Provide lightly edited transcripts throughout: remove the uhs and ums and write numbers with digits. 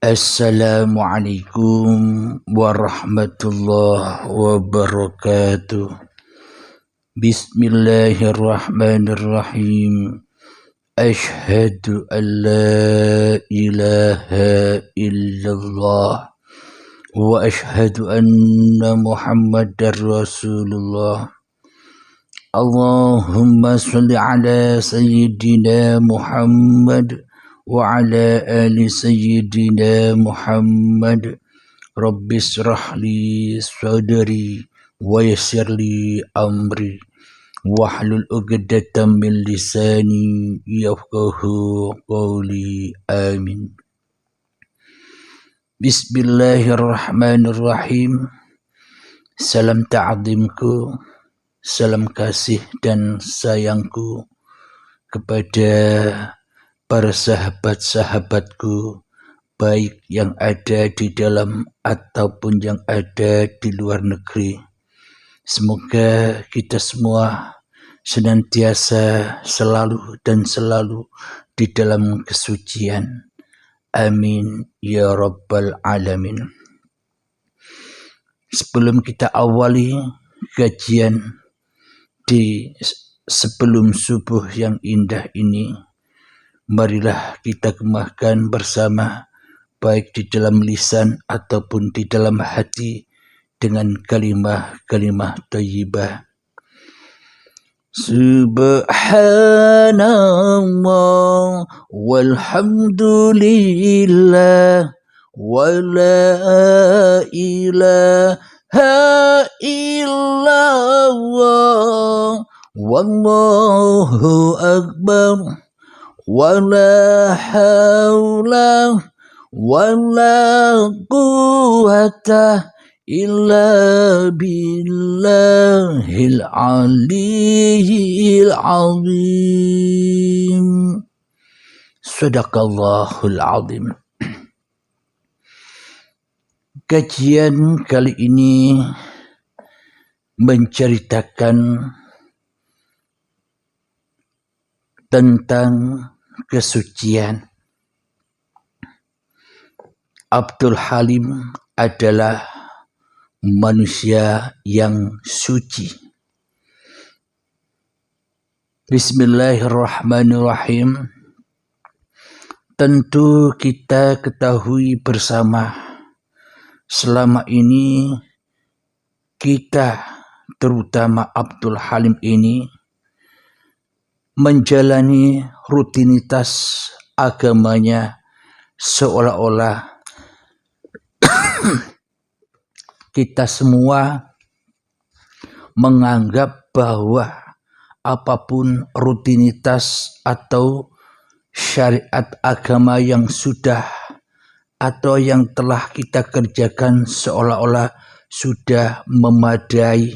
Assalamualaikum warahmatullahi wabarakatuh. Bismillahirrahmanirrahim. Ashhadu an la ilaha illallah wa ashhadu anna Muhammadar Rasulullah. Allahumma salli ala sayyidina Muhammad wa ala ali sayyidina Muhammad. Rabbi shrah li sadri wa yassir li amri wahlul 'uqdatam min lisani yafqahu qawli. Amin. Bismillahirrahmanirrahim. Salam ta'zimku, salam kasih dan sayangku kepada para sahabat-sahabatku, baik yang ada di dalam ataupun yang ada di luar negeri. Semoga kita semua senantiasa selalu di dalam kesucian. Amin ya rabbal alamin. Sebelum kita awali kajian di sebelum subuh yang indah ini, marilah kita kemahkan bersama, baik di dalam lisan ataupun di dalam hati, dengan kalimah-kalimah thayyibah. Subhanallah walhamdulillah wa la ilaha illallah wallahu akbar. Wala hawla wala quwwata illa billahil aliyyil azim. Sadaqallahul azim. Kajian kali ini menceritakan tentang kesucian. Abdul Halim adalah manusia yang suci. Bismillahirrahmanirrahim. Tentu kita ketahui bersama, selama ini kita, terutama Abdul Halim ini, menjalani rutinitas agamanya seolah-olah kita semua menganggap bahwa apapun rutinitas atau syariat agama yang sudah atau yang telah kita kerjakan seolah-olah sudah memadai,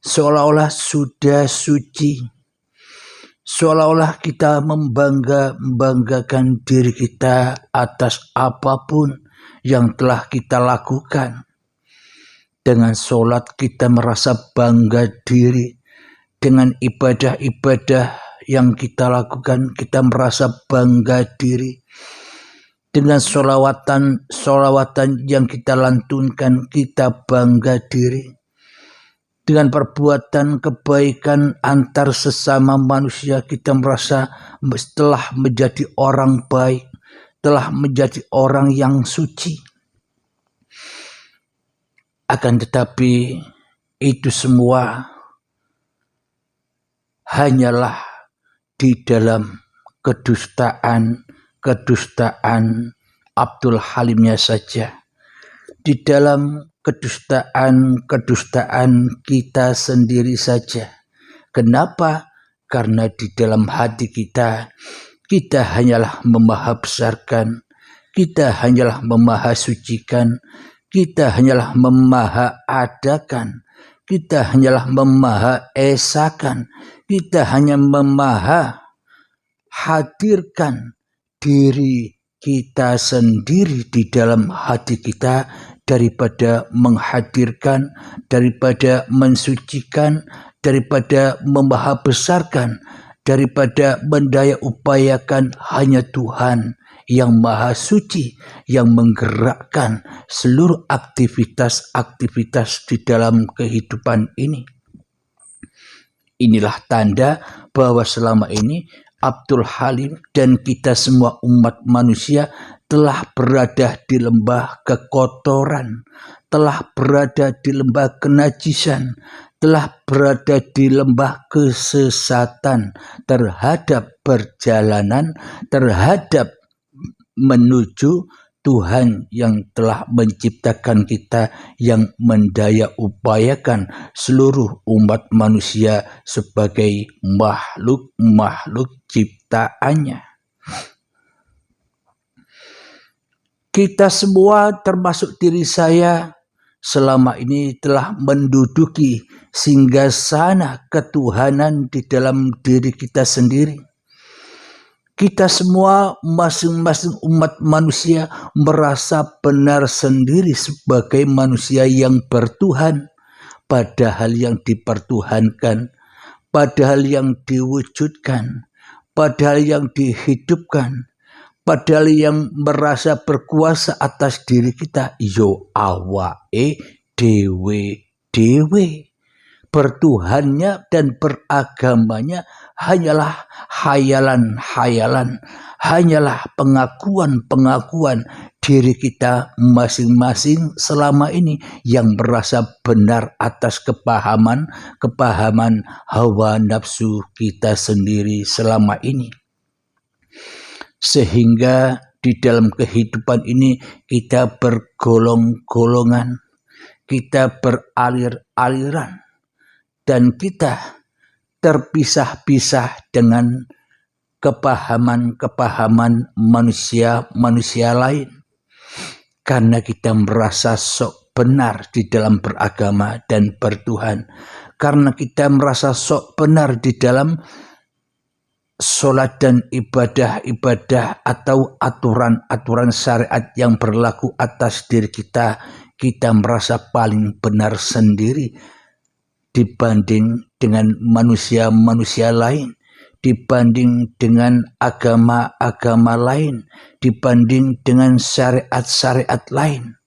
seolah-olah sudah suci, seolah-olah kita membanggakan diri kita atas apapun yang telah kita lakukan. Dengan sholat kita merasa bangga diri. Dengan ibadah-ibadah yang kita lakukan kita merasa bangga diri. Dengan sholawatan yang kita lantunkan kita bangga diri. Dengan perbuatan kebaikan antar sesama manusia kita merasa telah menjadi orang baik, telah menjadi orang yang suci. Akan tetapi itu semua hanyalah di dalam kedustaan Abdul Halimnya saja. Di dalam kedustaan kita sendiri saja. Kenapa? Karena di dalam hati kita hanyalah memahasbesarkan, kita hanyalah memahasucikan, kita hanyalah memahaadakan, kita hanyalah memahaesakan, kita hanya memahahadirkan diri kita sendiri di dalam hati kita, daripada menghadirkan, daripada mensucikan, daripada membesarkan, daripada mendaya upayakan hanya Tuhan yang maha suci, yang menggerakkan seluruh aktivitas-aktivitas di dalam kehidupan ini. Inilah tanda bahwa selama ini Abdul Halim dan kita semua umat manusia telah berada di lembah kekotoran, telah berada di lembah kenajisan, telah berada di lembah kesesatan terhadap perjalanan, terhadap menuju Tuhan yang telah menciptakan kita, yang mendaya upayakan seluruh umat manusia sebagai makhluk-makhluk ciptaannya. Kita semua termasuk diri saya selama ini telah menduduki singgasana ketuhanan di dalam diri kita sendiri. Kita semua masing-masing umat manusia merasa benar sendiri sebagai manusia yang bertuhan, padahal yang dipertuhankan, padahal yang diwujudkan, padahal yang dihidupkan, padahal yang merasa berkuasa atas diri kita, yo awake dewe. Bertuhannya dan beragamanya hanyalah hayalan-hayalan, hanyalah pengakuan-pengakuan diri kita masing-masing selama ini yang merasa benar atas kepahaman hawa nafsu kita sendiri selama ini. Sehingga di dalam kehidupan ini kita bergolong-golongan, kita beralir-aliran, dan kita terpisah-pisah dengan kepahaman-kepahaman manusia lain. Karena kita merasa sok benar di dalam beragama dan bertuhan. Karena kita merasa sok benar di dalam sholat dan ibadah-ibadah atau aturan-aturan syariat yang berlaku atas diri kita, kita merasa paling benar sendiri dibanding dengan manusia-manusia lain, dibanding dengan agama-agama lain, dibanding dengan syariat-syariat lain.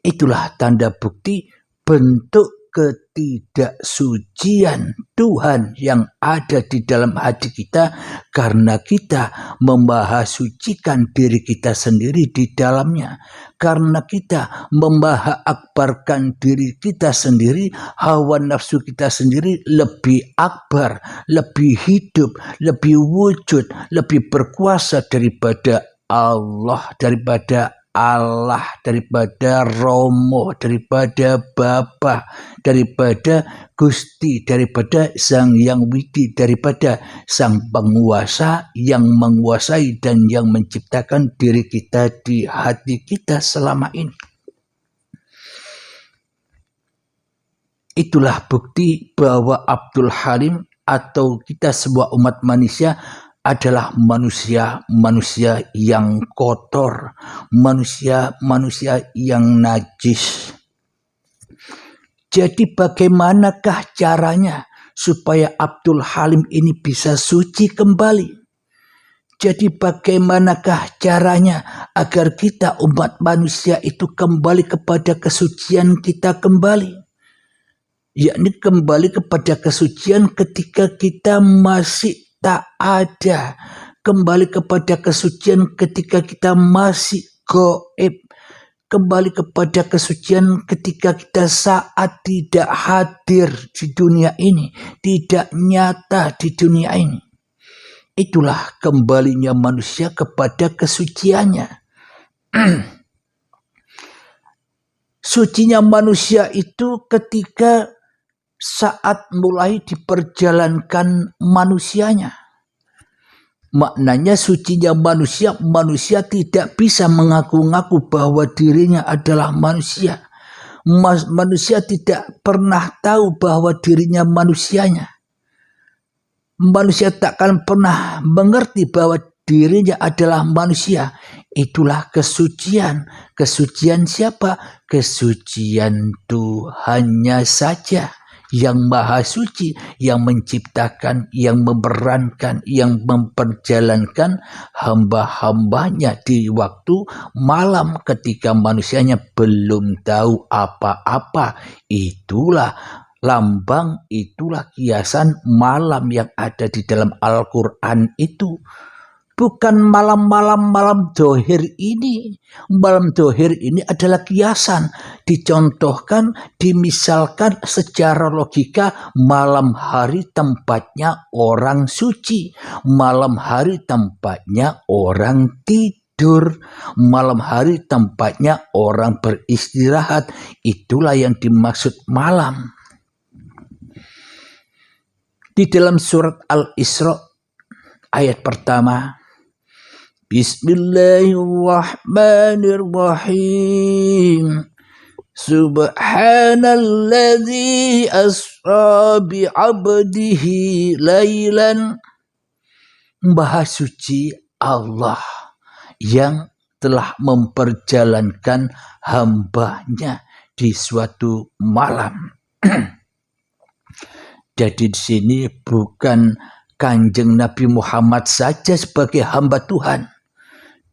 Itulah tanda bukti bentuk ketidaksucian Tuhan yang ada di dalam hati kita, karena kita memahasucikan diri kita sendiri di dalamnya, karena kita memahakbarkan diri kita sendiri, hawa nafsu kita sendiri lebih akbar, lebih hidup, lebih wujud, lebih berkuasa daripada Allah, daripada Romo, daripada Bapa, daripada Gusti, daripada Sang Yang Widi, daripada Sang Penguasa yang menguasai dan yang menciptakan diri kita di hati kita selama ini. Itulah bukti bahwa Abdul Halim atau kita semua umat manusia adalah manusia-manusia yang kotor, manusia-manusia yang najis. Jadi bagaimanakah caranya supaya Abdul Halim ini bisa suci kembali? Jadi bagaimanakah caranya agar kita umat manusia itu kembali kepada kesucian kita kembali? Yakni kembali kepada kesucian ketika kita masih tak ada, kembali kepada kesucian ketika kita masih gaib, kembali kepada kesucian ketika kita saat tidak hadir di dunia ini, tidak nyata di dunia ini. Itulah kembalinya manusia kepada kesuciannya. Sucinya manusia itu ketika saat mulai diperjalankan manusianya. Maknanya sucinya manusia, manusia tidak bisa mengaku-ngaku bahwa dirinya adalah manusia. Manusia tidak pernah tahu bahwa dirinya manusianya. Manusia takkan pernah mengerti bahwa dirinya adalah manusia. Itulah kesucian. Kesucian siapa? Kesucian Tuhannya saja yang maha suci, yang menciptakan, yang memerankan, yang memperjalankan hamba-hambanya di waktu malam ketika manusianya belum tahu apa-apa. Itulah lambang, itulah kiasan malam yang ada di dalam Al-Quran itu. Bukan malam dohir ini. Malam dohir ini adalah kiasan. Dicontohkan, dimisalkan secara logika, malam hari tempatnya orang suci. Malam hari tempatnya orang tidur. Malam hari tempatnya orang beristirahat. Itulah yang dimaksud malam. Di dalam surat Al-Isra ayat pertama, Bismillahirrahmanirrahim. Subhanalladzi asra bi'abdihi laylan. Maha suci Allah yang telah memperjalankan hambanya di suatu malam. Jadi di sini bukan Kanjeng Nabi Muhammad saja sebagai hamba Tuhan.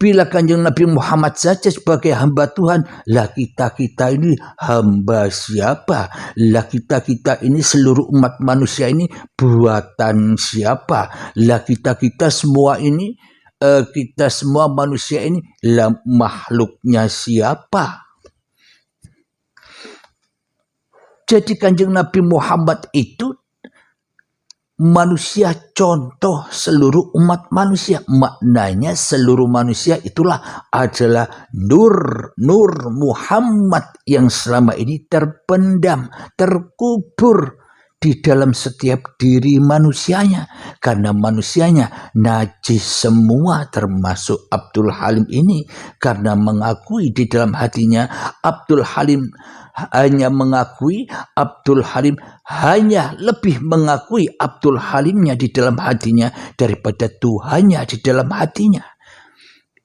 Bila Kanjeng Nabi Muhammad saja sebagai hamba Tuhan, lah kita ini hamba siapa? Lah kita ini seluruh umat manusia ini buatan siapa? Lah kita semua ini, kita semua manusia ini lah makhluknya siapa? Jadi Kanjeng Nabi Muhammad itu manusia contoh seluruh umat manusia. Maknanya seluruh manusia itulah adalah nur Muhammad yang selama ini terpendam, terkubur di dalam setiap diri manusianya. Karena manusianya najis semua, termasuk Abdul Halim ini. Karena mengakui di dalam hatinya Abdul Halim hanya mengakui Abdul Halim, hanya lebih mengakui Abdul Halimnya di dalam hatinya daripada Tuhannya di dalam hatinya.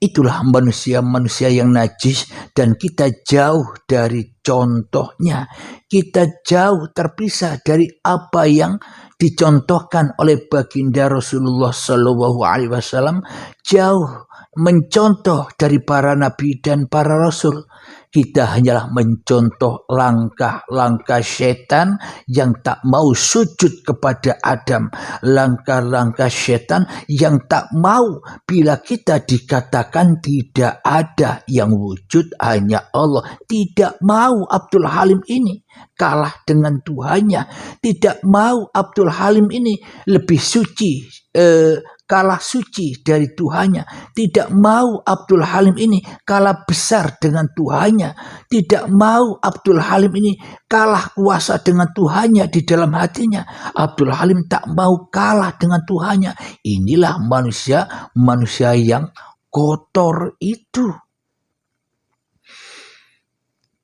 Itulah manusia-manusia yang najis, dan kita jauh dari contohnya. Kita jauh terpisah dari apa yang dicontohkan oleh baginda Rasulullah SAW. Jauh mencontoh dari para nabi dan para rasul. Kita hanyalah mencontoh langkah-langkah setan yang tak mau sujud kepada Adam. Langkah-langkah setan yang tak mau bila kita dikatakan tidak ada, yang wujud hanya Allah. Tidak mau Abdul Halim ini kalah dengan Tuhannya. Tidak mau Abdul Halim ini lebih suci, kalah suci dari Tuhannya. Tidak mau Abdul Halim ini kalah besar dengan Tuhannya. Tidak mau Abdul Halim ini kalah kuasa dengan Tuhannya di dalam hatinya. Abdul Halim tak mau kalah dengan Tuhannya. Inilah manusia yang kotor itu.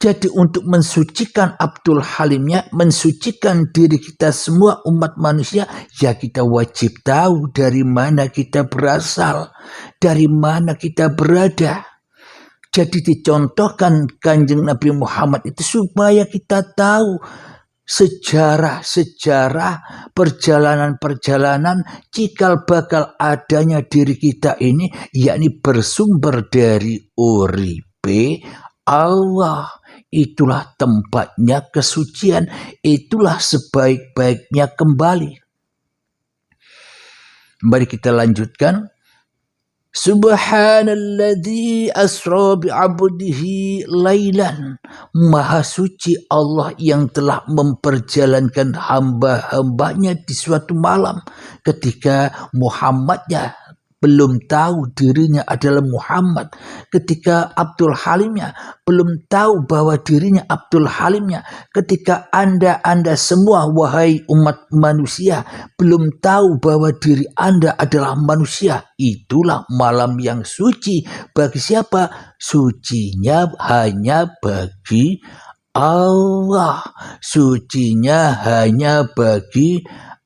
Jadi untuk mensucikan Abdul Halimnya, mensucikan diri kita semua umat manusia, ya kita wajib tahu dari mana kita berasal, dari mana kita berada. Jadi dicontohkan Kanjeng Nabi Muhammad itu supaya kita tahu sejarah perjalanan cikal bakal adanya diri kita ini, yakni bersumber dari uripe Allah. Itulah tempatnya kesucian, itulah sebaik-baiknya kembali. Mari kita lanjutkan. Subhanalladzi asra bi'abdihi laylan. Maha suci Allah yang telah memperjalankan hamba-hambanya di suatu malam ketika Muhammadnya belum tahu dirinya adalah Muhammad, ketika Abdul Halimnya belum tahu bahwa dirinya Abdul Halimnya, ketika Anda semua wahai umat manusia belum tahu bahwa diri Anda adalah manusia. Itulah malam yang suci. Bagi siapa? Sucinya hanya bagi Allah. Sucinya hanya bagi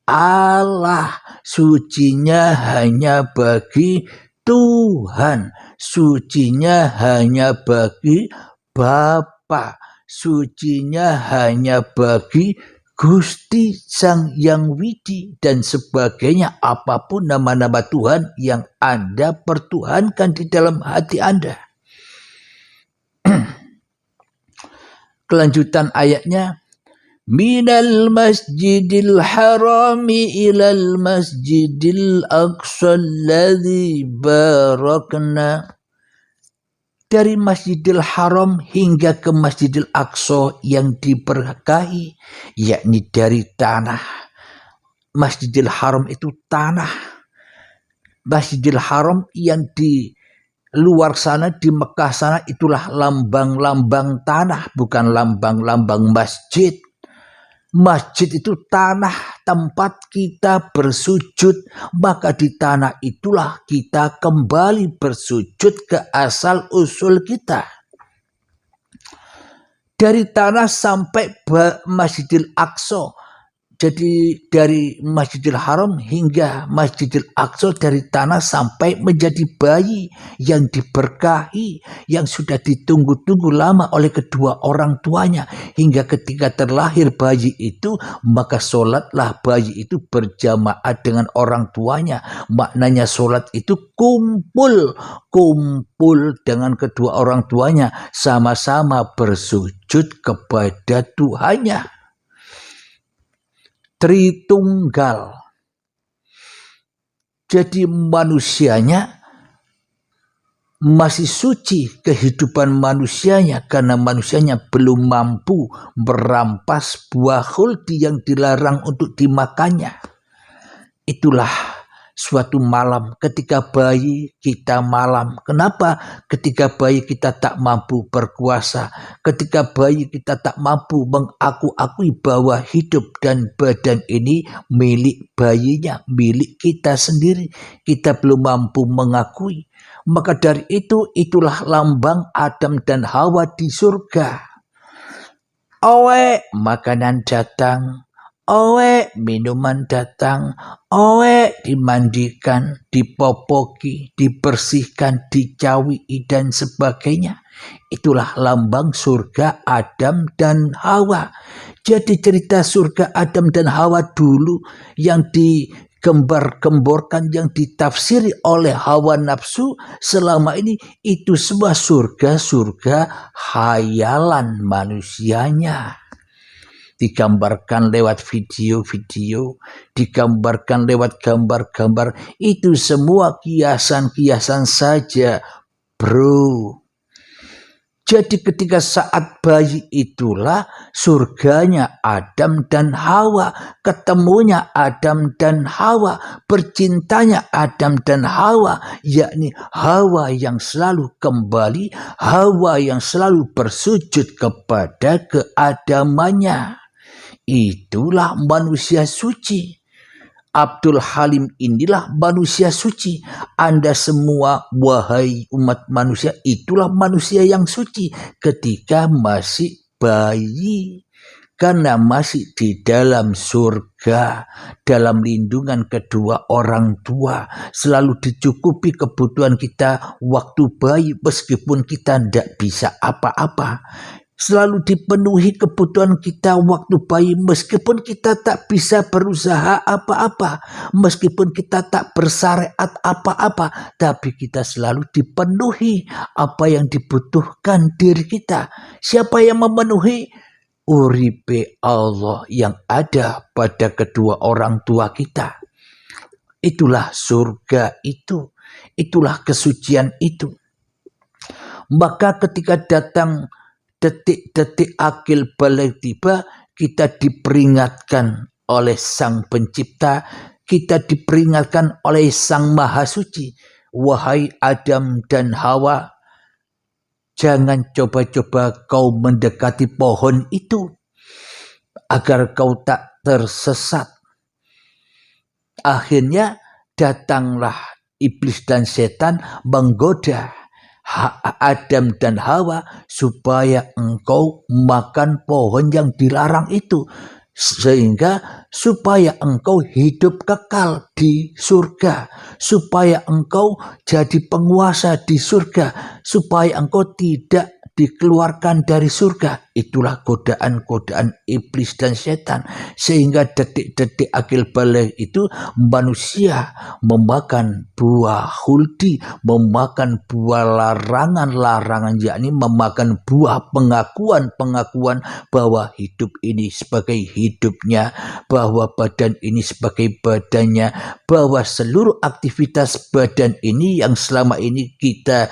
Allah. Sucinya hanya bagi Tuhan. Sucinya hanya bagi Bapa. Sucinya hanya bagi Gusti Sang Yang Widi dan sebagainya, apapun nama-nama Tuhan yang Anda pertuhankan di dalam hati Anda. Kelanjutan ayatnya, minal masjidil harami ilal masjidil aqsa alladzi barakna. Dari Masjidil Haram hingga ke Masjidil Aqsa yang diberkahi, yakni dari tanah. Masjidil Haram itu tanah. Masjidil Haram yang di luar sana, di Mekah sana, itulah lambang-lambang tanah, bukan lambang-lambang masjid. Masjid itu tanah tempat kita bersujud, maka di tanah itulah kita kembali bersujud ke asal usul kita. Dari tanah sampai Masjidil Aqsa. Jadi dari Masjidil Haram hingga Masjidil Aqsa, dari tanah sampai menjadi bayi yang diberkahi, yang sudah ditunggu-tunggu lama oleh kedua orang tuanya. Hingga ketika terlahir bayi itu, maka sholatlah bayi itu berjamaah dengan orang tuanya. Maknanya sholat itu kumpul dengan kedua orang tuanya, sama-sama bersujud kepada Tuhannya. Tritunggal. Jadi manusianya masih suci, kehidupan manusianya, karena manusianya belum mampu merampas buah khuldi yang dilarang untuk dimakannya. Itulah suatu malam ketika bayi kita malam. Kenapa? Ketika bayi kita tak mampu berkuasa, ketika bayi kita tak mampu mengaku-akui bahwa hidup dan badan ini milik bayinya, milik kita sendiri, kita belum mampu mengakui. Maka dari itu, itulah lambang Adam dan Hawa di surga. Owe, makanan datang. Owe, minuman datang. Owe, dimandikan, dipopoki, dibersihkan, dicawi, dan sebagainya. Itulah lambang surga Adam dan Hawa. Jadi cerita surga Adam dan Hawa dulu yang digembar-gemborkan, yang ditafsiri oleh hawa nafsu selama ini, itu sebuah surga-surga hayalan manusianya. Digambarkan lewat video-video, digambarkan lewat gambar-gambar, itu semua kiasan-kiasan saja, bro. Jadi ketika saat bayi itulah surganya Adam dan Hawa, ketemunya Adam dan Hawa, bercintanya Adam dan Hawa, yakni Hawa yang selalu kembali, Hawa yang selalu bersujud kepada keadamannya. Itulah manusia suci. Abdul Halim inilah manusia suci. Anda semua, wahai umat manusia, itulah manusia yang suci ketika masih bayi. Karena masih di dalam surga, dalam lindungan kedua orang tua. Selalu dicukupi kebutuhan kita waktu bayi, meskipun kita tidak bisa apa-apa. Selalu dipenuhi kebutuhan kita waktu bayi, meskipun kita tak bisa berusaha apa-apa, meskipun kita tak bersyariat apa-apa, tapi kita selalu dipenuhi apa yang dibutuhkan diri kita. Siapa yang memenuhi? Uripe Allah yang ada pada kedua orang tua kita. Itulah surga itu, itulah kesucian itu. Maka ketika datang detik-detik akil balik tiba, kita diperingatkan oleh Sang Pencipta, kita diperingatkan oleh Sang Maha Suci. Wahai Adam dan Hawa, jangan coba-coba kau mendekati pohon itu, agar kau tak tersesat. Akhirnya datanglah iblis dan setan menggoda Adam dan Hawa supaya engkau makan pohon yang dilarang itu, sehingga supaya engkau hidup kekal di surga, supaya engkau jadi penguasa di surga, supaya engkau tidak dikeluarkan dari surga. Itulah godaan-godaan iblis dan setan. Sehingga detik-detik akhir balik itu manusia memakan buah huldi, memakan buah larangan-larangan, yakni memakan buah pengakuan-pengakuan bahwa hidup ini sebagai hidupnya, bahwa badan ini sebagai badannya, bahwa seluruh aktivitas badan ini yang selama ini kita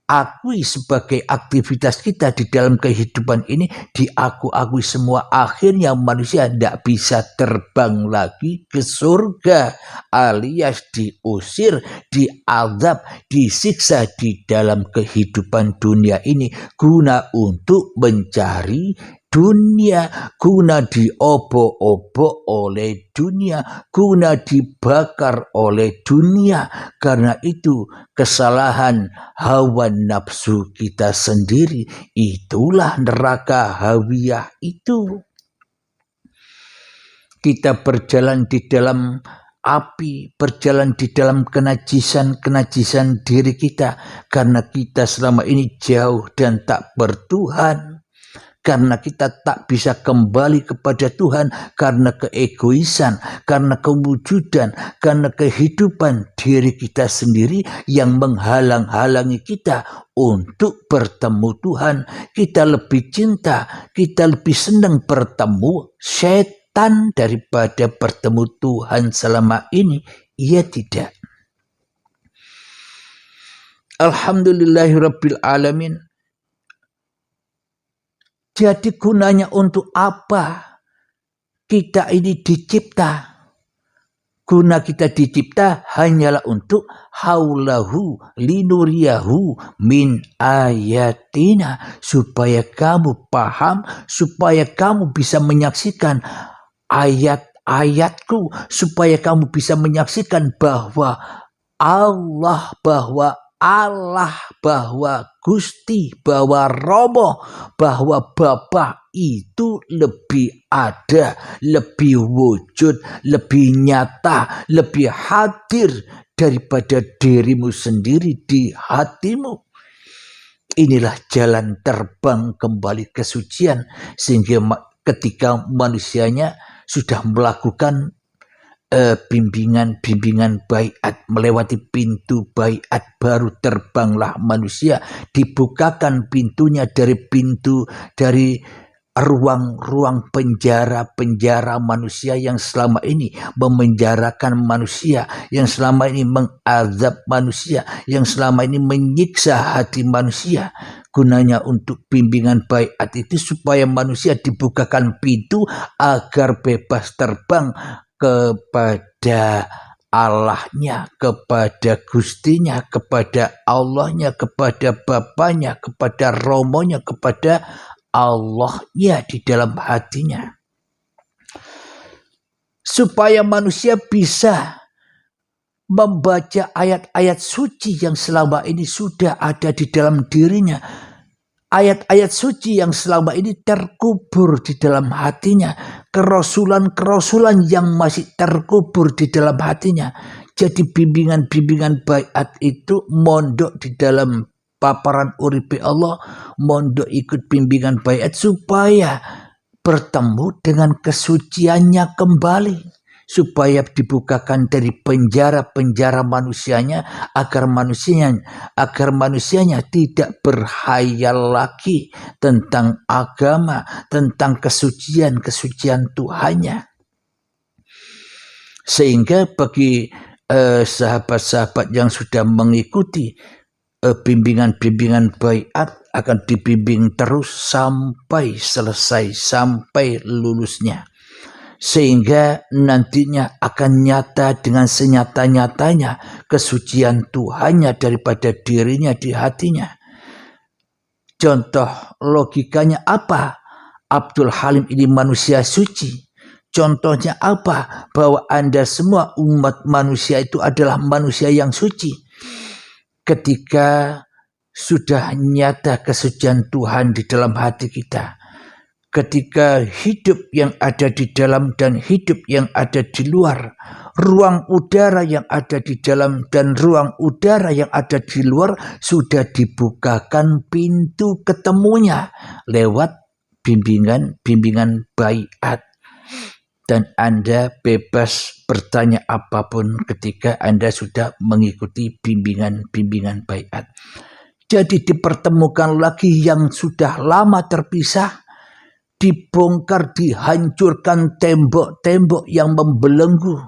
akui sebagai aktivitas kita di dalam kehidupan ini diakui semua. Akhirnya manusia tidak bisa terbang lagi ke surga, alias diusir, diazab, disiksa di dalam kehidupan dunia ini guna untuk mencari dunia, guna diobok-obok oleh dunia, guna dibakar oleh dunia. Karena itu kesalahan hawa nafsu kita sendiri, itulah neraka hawiyah itu. Kita berjalan di dalam api, berjalan di dalam kenajisan diri kita, karena kita selama ini jauh dan tak bertuhan. Karena kita tak bisa kembali kepada Tuhan karena keegoisan, karena kewujudan, karena kehidupan diri kita sendiri yang menghalang-halangi kita untuk bertemu Tuhan. Kita lebih cinta, kita lebih senang bertemu setan daripada bertemu Tuhan selama ini. Iya tidak? Alhamdulillahirabbil alamin. Jadi gunanya untuk apa kita ini dicipta? Guna kita dicipta hanyalah untuk haulahu linuriyahu min ayatina, supaya kamu paham, supaya kamu bisa menyaksikan ayat-ayatku, supaya kamu bisa menyaksikan bahwa Allah, bahwa Gusti, bahwa Romo, bahwa Bapa itu lebih ada, lebih wujud, lebih nyata, lebih hadir daripada dirimu sendiri di hatimu. Inilah jalan terbang kembali kesucian, sehingga ketika manusianya sudah melakukan bimbingan baiat, melewati pintu baiat, baru terbanglah manusia, dibukakan pintunya dari ruang-ruang penjara manusia yang selama ini memenjarakan manusia, yang selama ini mengazab manusia, yang selama ini menyiksa hati manusia. Gunanya untuk bimbingan baiat itu supaya manusia dibukakan pintu agar bebas terbang kepada Allahnya, kepada Gustinya, kepada Allahnya, kepada Bapanya, kepada Romonya, kepada Allahnya di dalam hatinya. Supaya manusia bisa membaca ayat-ayat suci yang selama ini sudah ada di dalam dirinya. Ayat-ayat suci yang selama ini terkubur di dalam hatinya. Kerasulan-kerasulan yang masih terkubur di dalam hatinya. Jadi bimbingan-bimbingan baiat itu mondok di dalam paparan uripe Allah. Mondok ikut bimbingan baiat supaya bertemu dengan kesuciannya kembali. Supaya dibukakan dari penjara-penjara manusianya, agar manusianya tidak berhayal lagi tentang agama, tentang kesucian Tuhannya. Sehingga bagi sahabat-sahabat yang sudah mengikuti bimbingan-bimbingan baiat akan dibimbing terus sampai selesai, sampai lulusnya. Sehingga nantinya akan nyata dengan senyata-nyatanya kesucian Tuhannya daripada dirinya di hatinya. Contoh logikanya apa? Abdul Halim ini manusia suci. Contohnya apa? Bahwa Anda semua umat manusia itu adalah manusia yang suci. Ketika sudah nyata kesucian Tuhan di dalam hati kita, ketika hidup yang ada di dalam dan hidup yang ada di luar, ruang udara yang ada di dalam dan ruang udara yang ada di luar sudah dibukakan pintu ketemunya lewat bimbingan baiat. Dan Anda bebas bertanya apapun ketika Anda sudah mengikuti bimbingan baiat. Jadi dipertemukan lagi yang sudah lama terpisah, dibongkar, dihancurkan tembok-tembok yang membelenggu,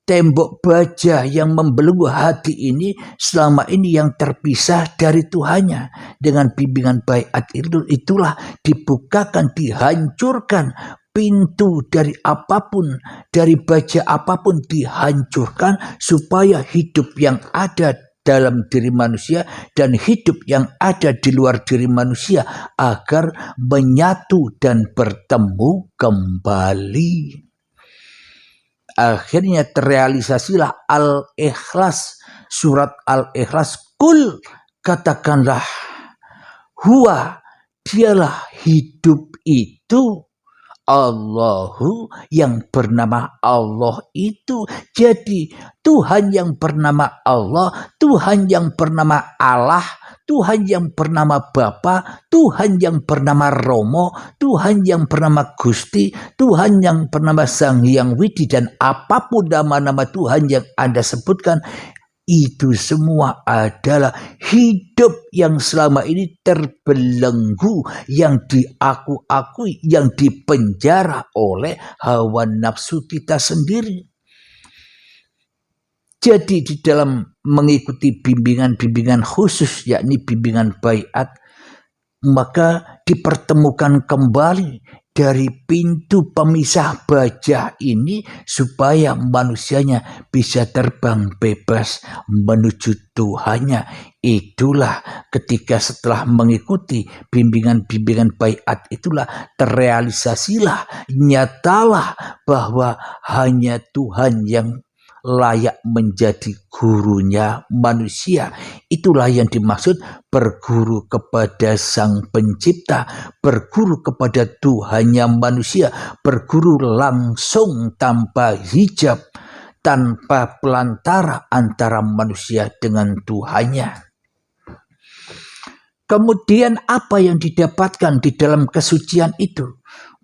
tembok baja yang membelenggu hati ini selama ini yang terpisah dari Tuhannya. Dengan bimbingan baiat itulah dibukakan, dihancurkan pintu dari apapun, dari baja apapun dihancurkan supaya hidup yang ada dalam diri manusia dan hidup yang ada di luar diri manusia agar menyatu dan bertemu kembali. Akhirnya terrealisasilah Al-Ikhlas, surat Al-Ikhlas. Kul, katakanlah, huwa, dialah hidup itu, Allahu, yang bernama Allah itu. Jadi Tuhan yang bernama Allah, Tuhan yang bernama Allah, Tuhan yang bernama Bapa, Tuhan yang bernama Romo, Tuhan yang bernama Gusti, Tuhan yang bernama Sang Hyang Widi, dan apapun nama-nama Tuhan yang Anda sebutkan, itu semua adalah hidup yang selama ini terbelenggu, yang diaku-akui, yang dipenjara oleh hawa nafsu kita sendiri. Jadi di dalam mengikuti bimbingan khusus, yakni bimbingan baiat, maka dipertemukan kembali dari pintu pemisah baja ini supaya manusianya bisa terbang bebas menuju Tuhannya. Itulah ketika setelah mengikuti bimbingan baiat itulah terrealisasilah, nyatalah bahwa hanya Tuhan yang layak menjadi gurunya manusia. Itulah yang dimaksud berguru kepada Sang Pencipta, berguru kepada Tuhannya manusia, berguru langsung tanpa hijab, tanpa pelantara antara manusia dengan Tuhannya. Kemudian apa yang didapatkan di dalam kesucian itu?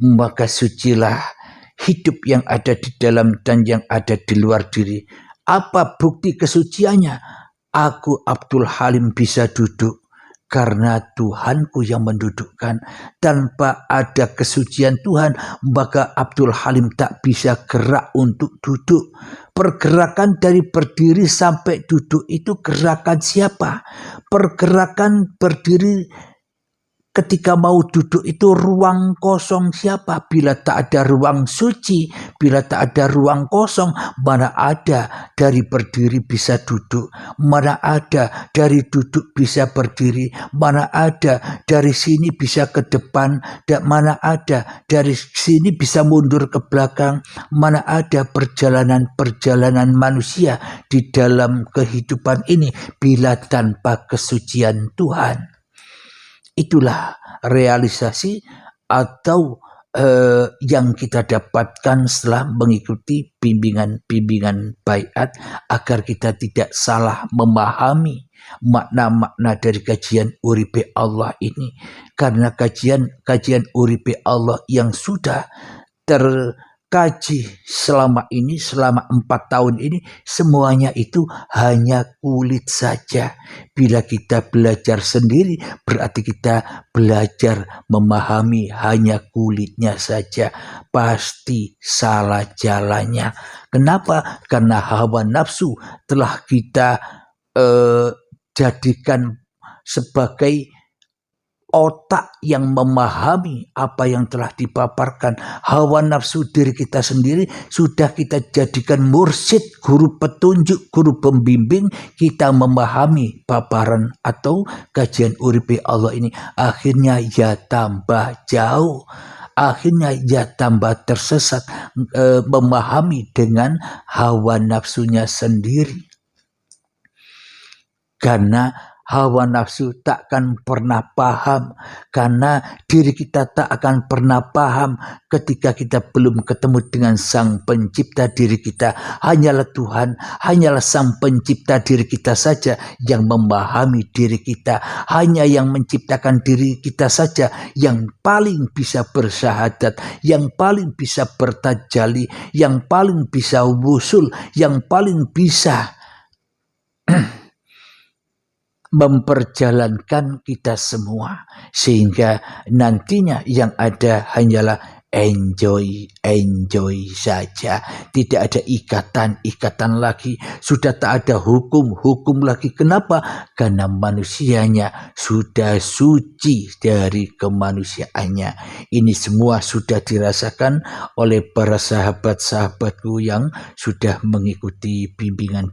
Maka sucilah hidup yang ada di dalam dan yang ada di luar diri. Apa bukti kesuciannya? Aku Abdul Halim bisa duduk karena Tuhanku yang mendudukkan. Tanpa ada kesucian Tuhan, maka Abdul Halim tak bisa gerak untuk duduk. Pergerakan dari berdiri sampai duduk itu gerakan siapa? Pergerakan berdiri ketika mau duduk itu ruang kosong siapa? Bila tak ada ruang suci, bila tak ada ruang kosong, mana ada dari berdiri bisa duduk, mana ada dari duduk bisa berdiri, mana ada dari sini bisa ke depan, dan mana ada dari sini bisa mundur ke belakang, mana ada perjalanan manusia di dalam kehidupan ini bila tanpa kesucian Tuhan. Itulah realisasi atau yang kita dapatkan setelah mengikuti bimbingan baiat, agar kita tidak salah memahami makna-makna dari kajian Uripe Allah ini. Karena kajian Uripe Allah yang sudah terkaji selama 4 tahun ini, semuanya itu hanya kulit saja. Bila kita belajar sendiri, berarti kita belajar memahami hanya kulitnya saja. Pasti salah jalannya. Kenapa? Karena hawa nafsu telah kita jadikan sebagai otak yang memahami apa yang telah dipaparkan. Hawa nafsu diri kita sendiri sudah kita jadikan mursyid, guru petunjuk, guru pembimbing kita memahami paparan atau kajian Uripe Allah ini. Akhirnya ya tambah jauh, akhirnya ya tambah tersesat, memahami dengan hawa nafsunya sendiri. Karena hawa nafsu takkan pernah paham, karena diri kita tak akan pernah paham ketika kita belum ketemu dengan Sang Pencipta diri kita. Hanyalah Tuhan, hanyalah Sang Pencipta diri kita saja yang memahami diri kita. Hanya yang menciptakan diri kita saja yang paling bisa bersyahadat, yang paling bisa bertajali, yang paling bisa wusul, yang paling bisa memperjalankan kita semua, sehingga nantinya yang ada hanyalah enjoy saja. Tidak ada ikatan lagi, sudah tak ada hukum lagi. Kenapa? Karena manusianya sudah suci dari kemanusiaannya. Ini semua sudah dirasakan oleh para sahabat-sahabatku yang sudah mengikuti bimbingan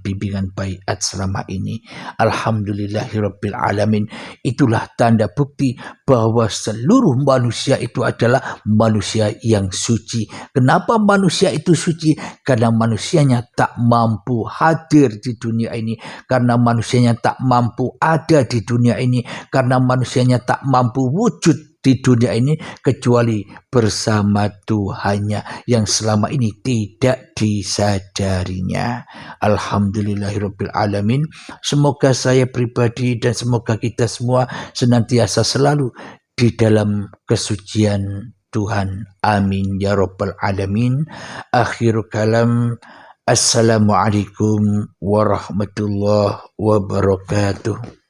baiat selama ini. Alhamdulillahirabbil alamin. Itulah tanda bukti bahwa seluruh manusia itu adalah manusia yang suci. Kenapa manusia itu suci? Karena manusianya tak mampu hadir di dunia ini, karena manusianya tak mampu ada di dunia ini, karena manusianya tak mampu wujud di dunia ini kecuali bersama Tuhannya yang selama ini tidak disadarinya. Alhamdulillahirabbil alamin. Semoga saya pribadi dan semoga kita semua senantiasa selalu di dalam kesucian Tuhan. Amin ya rabbal alamin. Akhir kalam. Assalamualaikum warahmatullahi wabarakatuh.